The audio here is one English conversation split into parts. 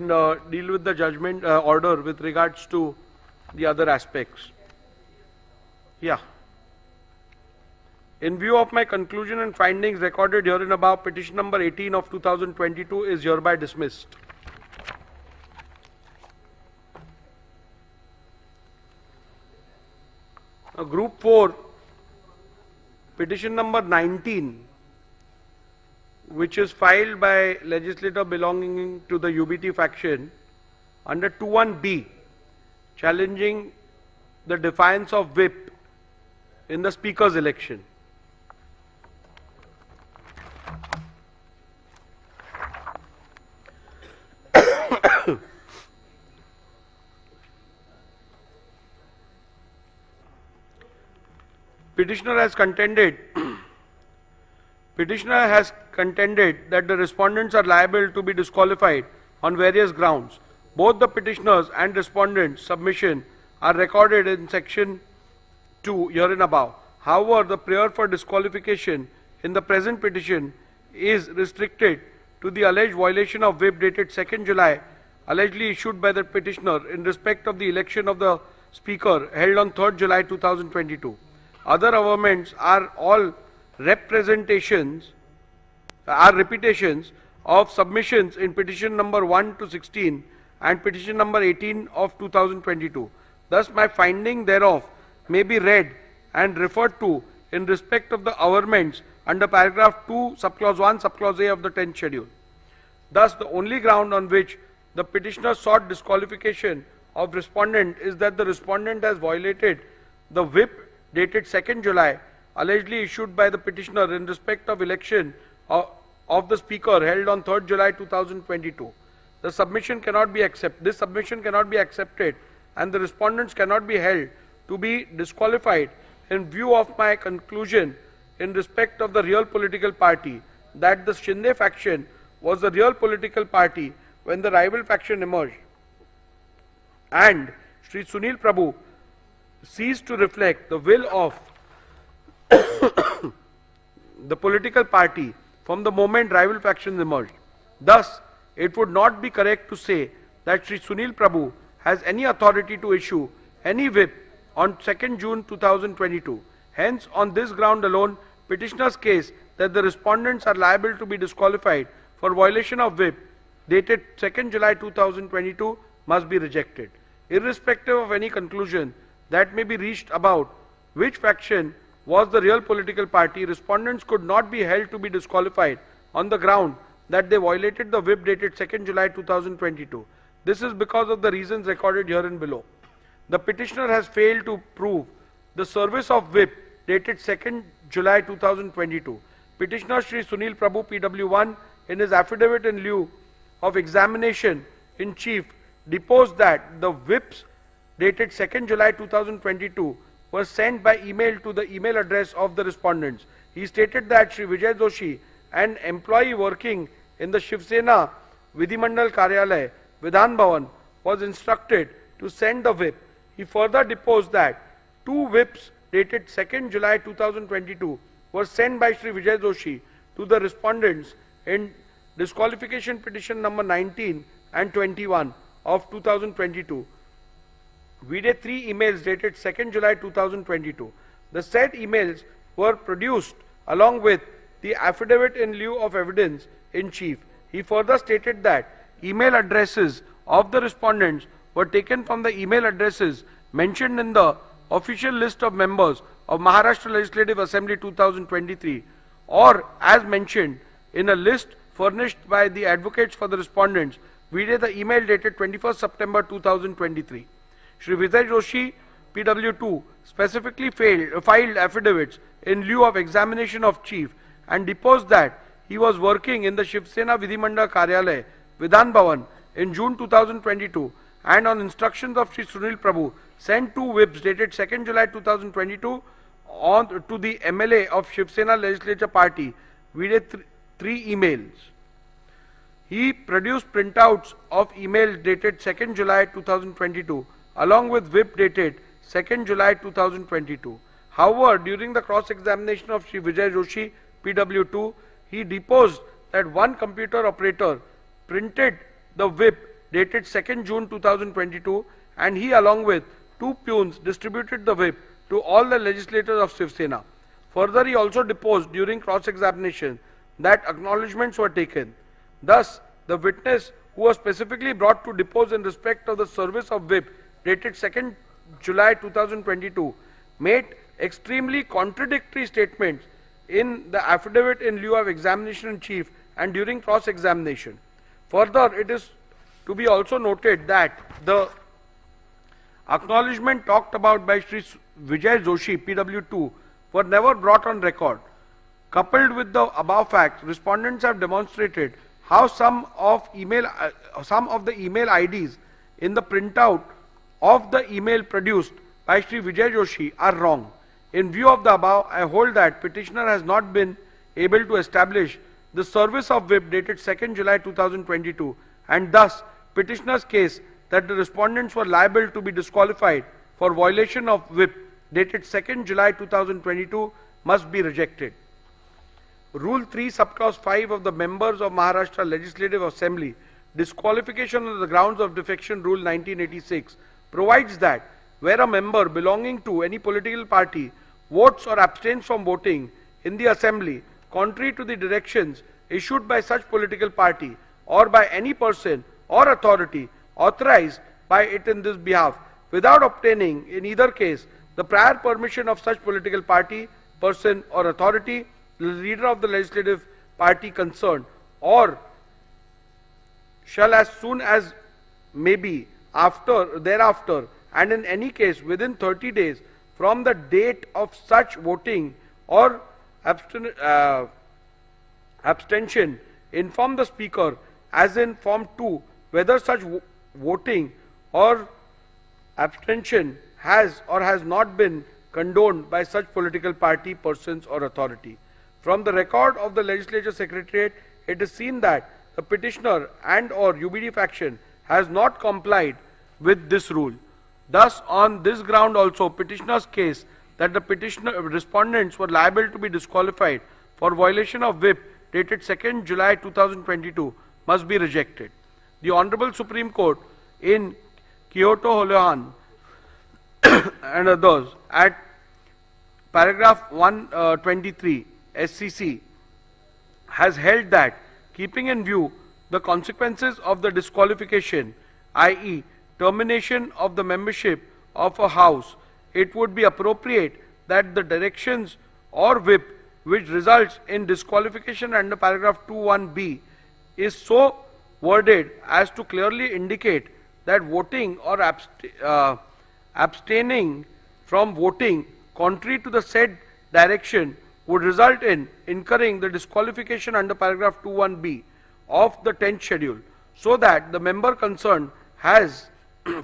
deal with the judgment order with regards to the other aspects. Yeah. In view of my conclusion and findings recorded herein above, petition number 18 of 2022 is hereby dismissed. Group 4, petition number 19, which is filed by legislator belonging to the UBT faction under 21B, challenging the defiance of whip in the speaker's election. Petitioner has contended that the respondents are liable to be disqualified on various grounds. Both the petitioners and respondents' submission are recorded in section 2 herein above. However, the prayer for disqualification in the present petition is restricted to the alleged violation of whip dated 2nd July, allegedly issued by the petitioner in respect of the election of the speaker held on 3rd July 2022. Other amendments are all repetitions of submissions in petition number 1 to 16 and petition number 18 of 2022. Thus, my finding thereof may be read and referred to in respect of the amendments under paragraph 2, subclause 1, subclause A of the 10th schedule. Thus, the only ground on which the petitioner sought disqualification of respondent is that the respondent has violated the whip dated 2nd July, allegedly issued by the petitioner in respect of election of the speaker held on 3rd July 2022. This submission cannot be accepted and the respondents cannot be held to be disqualified in view of my conclusion in respect of the real political party that the Shinde faction was the real political party when the rival faction emerged, and Sri Sunil Prabhu ceased to reflect the will of the political party from the moment rival factions emerged. Thus, it would not be correct to say that Sri Sunil Prabhu has any authority to issue any whip on 2nd June 2022. Hence, on this ground alone, petitioner's case that the respondents are liable to be disqualified for violation of whip dated 2nd July 2022 must be rejected. Irrespective of any conclusion that may be reached about which faction was the real political party, respondents could not be held to be disqualified on the ground that they violated the whip dated 2nd July 2022. This is because of the reasons recorded herein below. The petitioner has failed to prove the service of whip dated 2nd July 2022. Petitioner Sri Sunil Prabhu PW1 in his affidavit in lieu of examination in chief deposed that the whips dated 2nd July 2022 was sent by email to the email address of the respondents. He stated that Sri Vijay Joshi, an employee working in the Shiv Sena Vidhimandal Karyalay, Vidhan Bhavan, was instructed to send the whip. He further deposed that 2 whips dated 2nd July 2022 were sent by Sri Vijay Joshi to the respondents in disqualification petition number 19 and 21 of 2022. We did 3 emails dated 2nd July 2022. The said emails were produced along with the affidavit in lieu of evidence in chief. He further stated that email addresses of the respondents were taken from the email addresses mentioned in the official list of members of Maharashtra Legislative Assembly 2023 or as mentioned in a list furnished by the advocates for the respondents. We did the email dated 21st September 2023. Shri Vijay Joshi, PW2, specifically filed affidavits in lieu of examination of chief and deposed that he was working in the Shiv Sena Vidhimandal Karyalay, Vidhan Bhavan, in June 2022 and on instructions of Shri Sunil Prabhu sent 2 whips dated 2nd July 2022 to the MLA of Shiv Sena Legislature Party. We did 3 emails. He produced printouts of email dated 2nd July 2022 along with whip dated 2nd July 2022. However, during the cross-examination of Shri Vijay Joshi, PW2, he deposed that one computer operator printed the whip dated 2nd June 2022, and he along with 2 peons distributed the whip to all the legislators of Shiv Sena. Further, he also deposed during cross-examination that acknowledgements were taken. Thus, the witness who was specifically brought to depose in respect of the service of whip dated 2nd July 2022 made extremely contradictory statements in the affidavit in lieu of examination in chief and during cross-examination. Further, it is to be also noted that the acknowledgement talked about by Sri Vijay Joshi, PW2, were never brought on record. Coupled with the above facts, respondents have demonstrated how some of the email IDs in the printout of the email produced by Sri Vijay Joshi are wrong. In view of the above, I hold that petitioner has not been able to establish the service of whip dated 2nd July 2022, and thus petitioner's case that the respondents were liable to be disqualified for violation of whip dated 2nd July 2022 must be rejected. Rule 3 subclause 5 of the members of Maharashtra Legislative Assembly disqualification on the grounds of defection rule 1986 provides that where a member belonging to any political party votes or abstains from voting in the assembly contrary to the directions issued by such political party or by any person or authority authorized by it in this behalf without obtaining in either case the prior permission of such political party, person or authority, the leader of the legislative party concerned, or shall as soon as may be thereafter and in any case within 30 days from the date of such voting or abstention inform the speaker as in form 2 whether such voting or abstention has or has not been condoned by such political party, persons or authority. From the record of the Legislature Secretariat, it is seen that the petitioner and or UBD faction has not complied with this rule. Thus, on this ground also, petitioner's case that the respondents were liable to be disqualified for violation of whip dated 2nd July 2022 must be rejected. The Honorable Supreme Court in Kyoto Holohan and others at paragraph 123 SCC has held that keeping in view the consequences of the disqualification, i.e. termination of the membership of a house, it would be appropriate that the directions or whip which results in disqualification under paragraph 21b is so worded as to clearly indicate that voting or abstaining from voting contrary to the said direction would result in incurring the disqualification under paragraph 21b of the 10th schedule, so that the member concerned has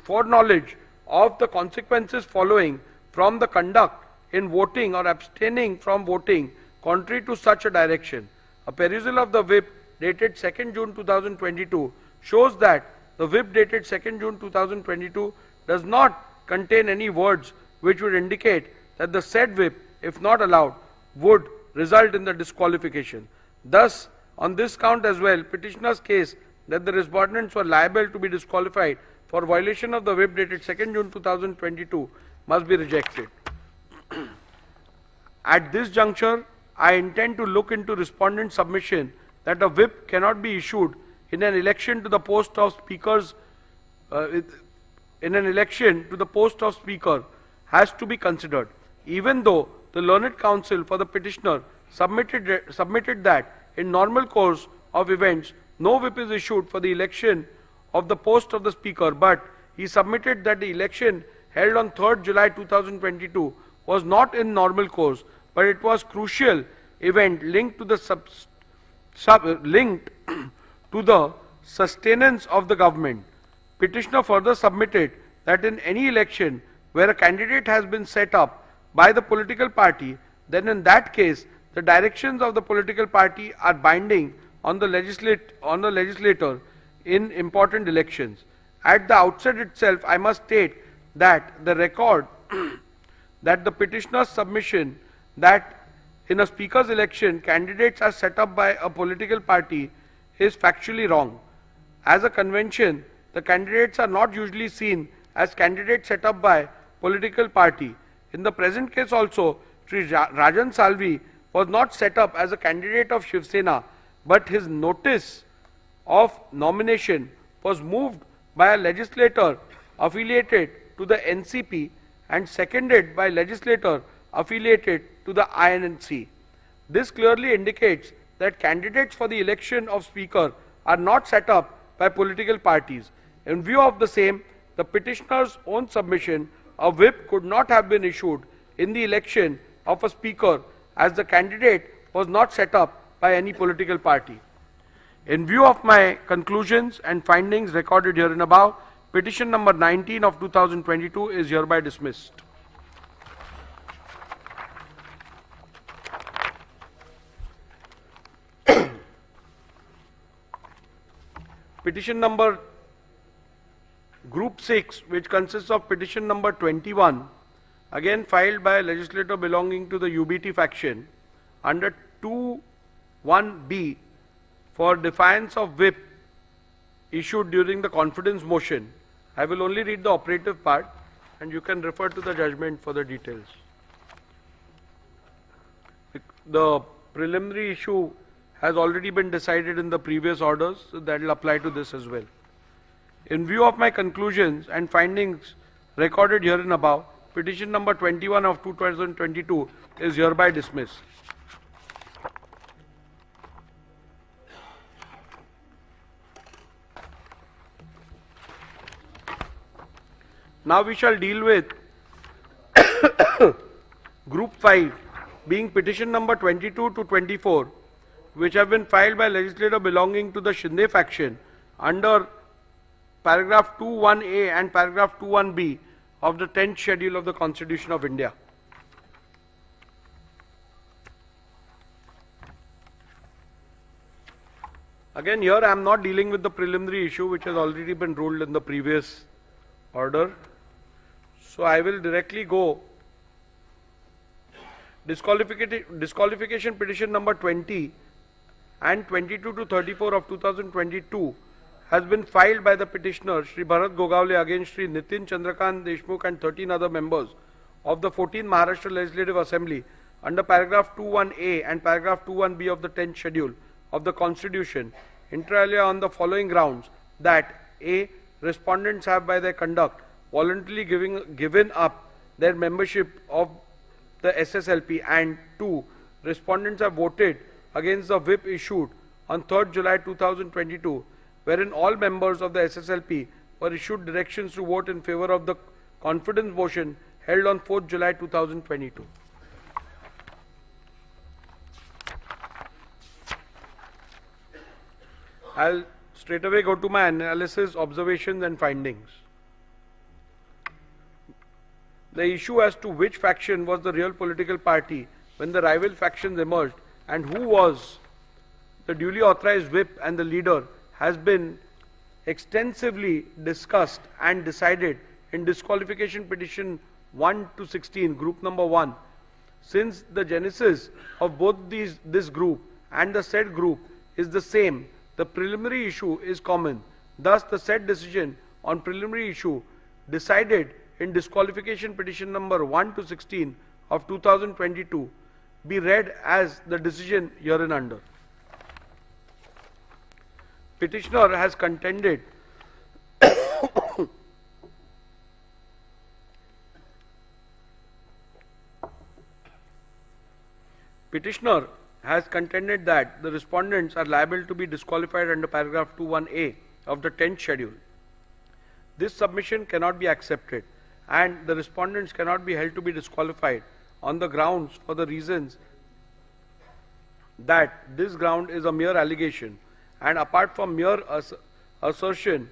foreknowledge of the consequences following from the conduct in voting or abstaining from voting contrary to such a direction. A perusal of the whip dated 2nd June 2022 shows that the whip dated 2nd June 2022 does not contain any words which would indicate that the said whip, if not allowed, would result in the disqualification. Thus, on this count as well, petitioner's case that the respondents were liable to be disqualified for violation of the whip dated 2nd June 2022 must be rejected. At this juncture, I intend to look into respondent's submission that a whip cannot be issued in an election to the post of speakers has to be considered, even though the learned counsel for the petitioner submitted that in normal course of events no whip is issued for the election of the post of the speaker, but he submitted that the election held on 3rd July 2022 was not in normal course, but it was crucial event linked to the sustenance of the government. Petitioner further submitted that in any election where a candidate has been set up by the political party, then in that case the directions of the political party are binding on the legislator in important elections. At the outset itself, I must state that the record that the petitioner's submission that in a speaker's election candidates are set up by a political party is factually wrong. As a convention, the candidates are not usually seen as candidates set up by political party. In the present case also, Sri Rajan Salvi was not set up as a candidate of Shiv Sena, but his notice of nomination was moved by a legislator affiliated to the NCP and seconded by legislator affiliated to the INC. This clearly indicates that candidates for the election of Speaker are not set up by political parties. In view of the same, the petitioner's own submission, a whip could not have been issued in the election of a Speaker as the candidate was not set up by any political party. In view of my conclusions and findings recorded herein above, petition number 19 of 2022 is hereby dismissed. Petition number Group 6, which consists of petition number 21, again filed by a legislator belonging to the UBT faction under 2(1)(b) for defiance of whip issued during the confidence motion. I will only read the operative part and you can refer to the judgment for the details. The preliminary issue has already been decided in the previous orders, so that will apply to this as well. In view of my conclusions and findings recorded herein above, petition number 21 of 2022 is hereby dismissed. Now we shall deal with Group 5, being petition number 22 to 24, which have been filed by legislator belonging to the Shinde faction under paragraph 2(1)(a) and paragraph 2(1)(b) of the 10th schedule of the Constitution of India. Again, here I am not dealing with the preliminary issue which has already been ruled in the previous order. So I will directly go. Disqualification petition number 20 and 22 to 34 of 2022 has been filed by the petitioner Shri Bharat Gogawale against Shri Nitin Chandrakant Deshmukh and 13 other members of the 14th Maharashtra Legislative Assembly under paragraph 2(1)(a) and paragraph 2(1)(b) of the 10th schedule of the Constitution, inter alia on the following grounds: that a. respondents have by their conduct voluntarily given up their membership of the SSLP, and 2. respondents have voted against the whip issued on 3rd July 2022, wherein all members of the SSLP were issued directions to vote in favor of the confidence motion held on 4th July 2022. I'll straight away go to my analysis, observations and findings. The issue as to which faction was the real political party when the rival factions emerged and who was the duly authorized whip and the leader has been extensively discussed and decided in disqualification petition 1 to 16, group number 1. Since the genesis of both this group and the said group is the same, the preliminary issue is common. Thus, the said decision on preliminary issue decided in disqualification petition number 1 to 16 of 2022 be read as the decision hereunder. Petitioner has contended Petitioner has contended that the respondents are liable to be disqualified under paragraph 2(1)(a) of the 10th schedule. This submission cannot be accepted and the respondents cannot be held to be disqualified on the grounds for the reasons that this ground is a mere allegation, and apart from mere assertion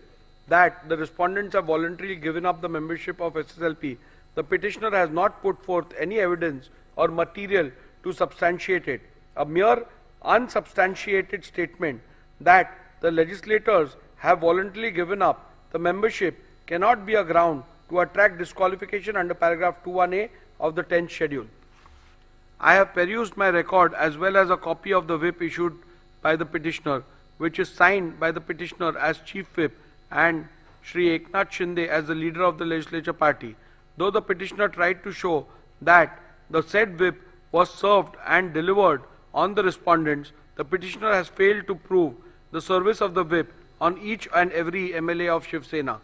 that the respondents have voluntarily given up the membership of SSLP, the petitioner has not put forth any evidence or material to substantiate it. A mere unsubstantiated statement that the legislators have voluntarily given up the membership cannot be a ground to attract disqualification under paragraph 2(1)(a) of the 10th schedule. I have perused my record as well as a copy of the whip issued by the petitioner, which is signed by the petitioner as chief whip and Shri Eknath Shinde as the leader of the legislature party. Though the petitioner tried to show that the said whip was served and delivered on the respondents, the petitioner has failed to prove the service of the whip on each and every MLA of Shiv Sena.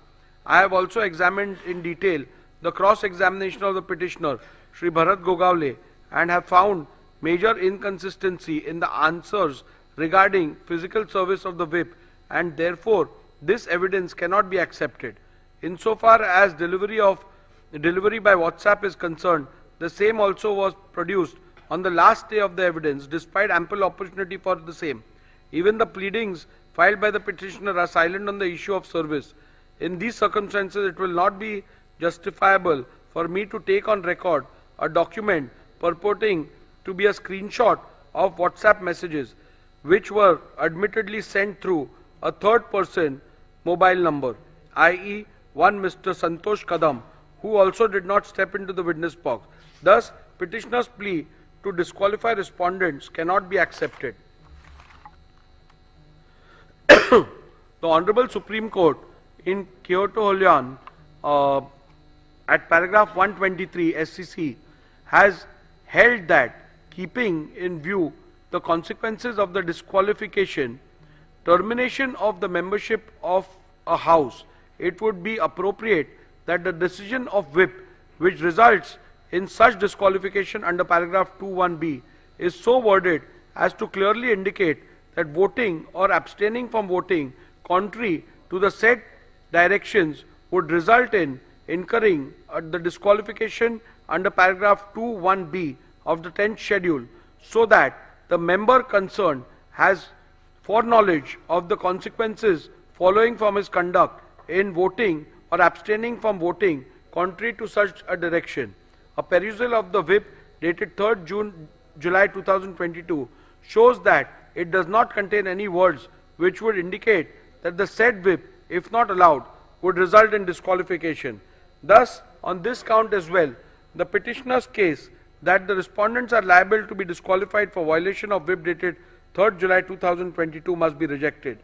I have also examined in detail the cross-examination of the petitioner, Shri Bharat Gogavle, and have found major inconsistency in the answers regarding physical service of the whip, and therefore this evidence cannot be accepted. Insofar as delivery by WhatsApp is concerned, the same also was produced on the last day of the evidence despite ample opportunity for the same. Even the pleadings filed by the petitioner are silent on the issue of service. In these circumstances, it will not be justifiable for me to take on record a document purporting to be a screenshot of WhatsApp messages which were admittedly sent through a third person mobile number, i.e. one Mr. Santosh Kadam, who also did not step into the witness box. Thus, petitioner's plea to disqualify respondents cannot be accepted. The Honorable Supreme Court in Kyoto Hulyan at paragraph 123 SCC has held that, keeping in view the consequences of the disqualification, termination of the membership of a house, it would be appropriate that the decision of whip which results in such disqualification under paragraph 21b is so worded as to clearly indicate that voting or abstaining from voting contrary to the said directions would result in incurring the disqualification under paragraph 21b of the 10th schedule, so that the member concerned has foreknowledge of the consequences following from his conduct in voting or abstaining from voting contrary to such a direction. A perusal of the whip dated 3rd July 2022 shows that it does not contain any words which would indicate that the said whip, if not allowed, would result in disqualification. Thus, on this count as well, the petitioner's case that the respondents are liable to be disqualified for violation of whip dated 3rd July 2022 must be rejected.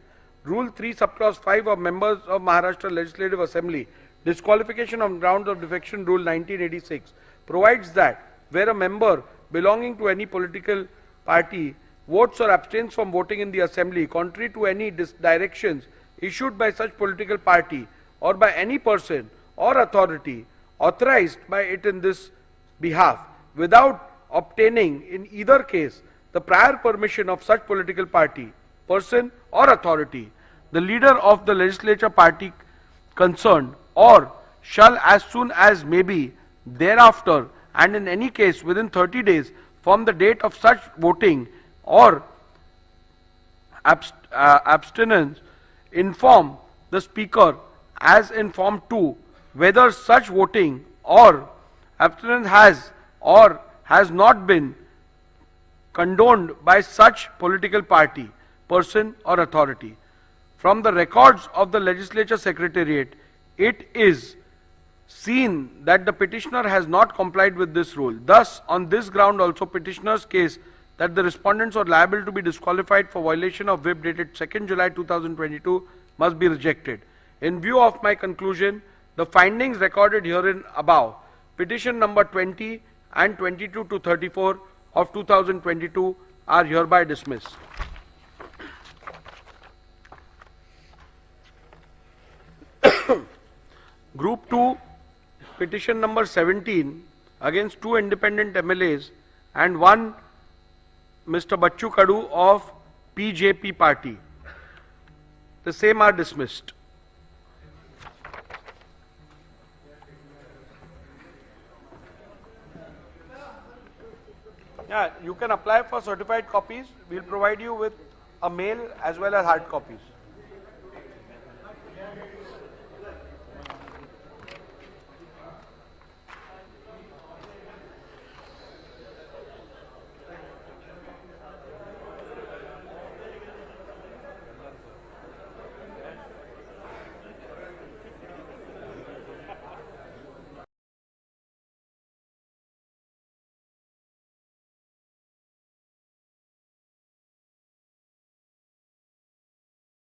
Rule 3 subclause 5 of members of Maharashtra Legislative Assembly, disqualification on grounds of defection rule 1986, provides that where a member belonging to any political party votes or abstains from voting in the assembly contrary to any directions issued by such political party or by any person or authority authorized by it in this behalf, without obtaining in either case the prior permission of such political party, person or authority, the leader of the legislature party concerned, or shall as soon as may be thereafter and in any case within 30 days from the date of such voting or abstinence, inform the speaker as in form 2 whether such voting or abstinence has or has not been condoned by such political party, person or authority. From the records of the legislature secretariat, it is seen that the petitioner has not complied with this rule. Thus, on this ground also, petitioner's case that the respondents are liable to be disqualified for violation of whip dated 2nd July 2022 must be rejected. In view of my conclusion, the findings recorded herein above, petition number 20 and 22 to 34 of 2022 are hereby dismissed. Group 2, petition number 17 against 2 independent MLAs and 1 Mr. Bachchu Kadu of PJP party. The same are dismissed. Yeah, you can apply for certified copies. We'll provide you with a mail as well as hard copies.